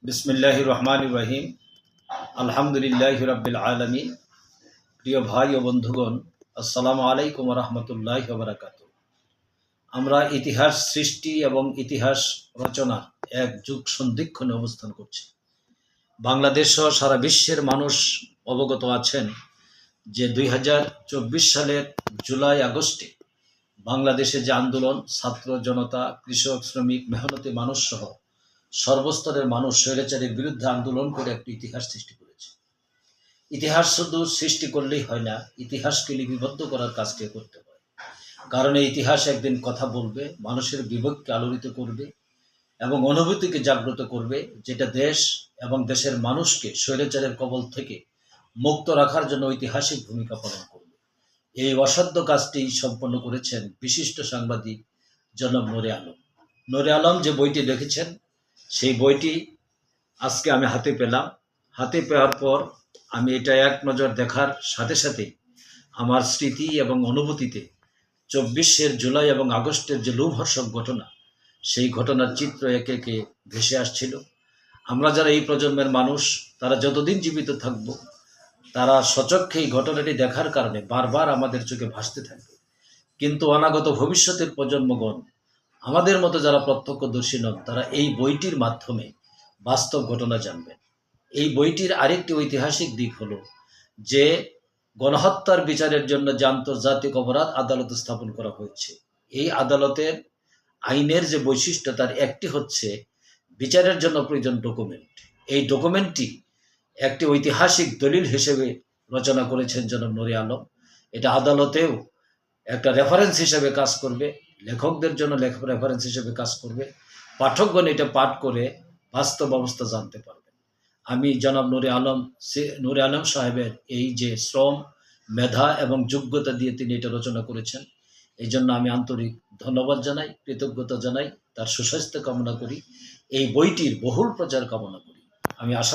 বিসমিল্লাহির রহমানির রহিম। আলহামদুলিল্লাহি রাব্বিল আলামিন। প্রিয় ভাই ও বন্ধুগণ, আসসালামু আলাইকুম ওয়া রাহমাতুল্লাহি ওয়া বারাকাতুহু। আমরা ইতিহাস সৃষ্টি এবং ইতিহাস রচনা এক যুগ সন্ধিক্ষণে অবস্থান করছি। বাংলাদেশ সহ সারা বিশ্বের মানুষ অবগত আছেন যে 2024 সালের জুলাই আগস্টে বাংলাদেশে যে আন্দোলন, ছাত্র জনতা, কৃষক, শ্রমিক, মেহনতি মানুষ সহ সর্বস্তরের মানুষ স্বৈরাচারের বিরুদ্ধে আন্দোলন করে একটি ইতিহাস সৃষ্টি করেছে। ইতিহাস শুধু সৃষ্টি করলেই হয় না, ইতিহাসকে লিপিবদ্ধ করার কাজটি করতে হয়। কারণ এই ইতিহাস একদিন কথা বলবে, মানুষের বিবেককে আলোড়িত করবে এবং অনুভূতিকে জাগ্রত করবে, যেটা দেশ এবং দেশের মানুষকে স্বৈরাচারের কবল থেকে মুক্ত রাখার জন্য ঐতিহাসিক ভূমিকা পালন করবে। এই অসাধ্য কাজটি সম্পন্ন করেছেন বিশিষ্ট সাংবাদিক জনাব নূরে আলম। নূরে আলম যে বইটি লিখেছেন, সেই বইটি আজকে আমি হাতে পেলাম। হাতে পাওয়ার পর আমি এটা এক নজর দেখার সাথে সাথে আমার স্মৃতি এবং অনুভূতিতে 24 জুলাই এবং আগস্টের যে লোমহর্ষক ঘটনা, সেই ঘটনার চিত্র একে একে ভেসে আসছিল। আমরা যারা এই প্রজন্মের মানুষ, তারা যতদিন জীবিত থাকব, তারা সচক্ষে এই ঘটনাটি দেখার কারণে বারবার আমাদের চোখে ভাসতে থাকবে। কিন্তু অনাগত ভবিষ্যতের প্রজন্মগণ, আমাদের মতো যারা প্রত্যক্ষদর্শী নন, তারা এই বইটির মাধ্যমে বাস্তব ঘটনা জানবেন। এই বইটির আরেকটি ঐতিহাসিক দিক হলো যে গণহত্যার বিচারের জন্য যে আন্তর্জাতিক অপরাধ আদালত স্থাপন করা হয়েছে, এই আদালতের আইনের যে বৈশিষ্ট্য, তার একটি হচ্ছে বিচারের জন্য প্রয়োজন ডকুমেন্ট। এই ডকুমেন্টটি একটি ঐতিহাসিক দলিল হিসেবে রচনা করেছেন জনাব নূরে আলম। এটা আদালতেও একটা রেফারেন্স হিসেবে কাজ করবে, লেখকদের জন্য রেফারেন্স হিসেবে কাজ করবে। পাঠকগণ এটা পাঠ করে বাস্তব অবস্থা জানতে পারবেন। আমি জনাব নূরে আলম সাহেবের এই যে শ্রম, মেধা এবং যোগ্যতা দিয়ে তিনি এটা রচনা করেছেন, এই জন্য আমি আন্তরিক ধন্যবাদ জানাই, কৃতজ্ঞতা জানাই, তার সুস্বাস্থ্য কামনা করি, এই বইটির বহুল প্রচার কামনা করি। আমি আশা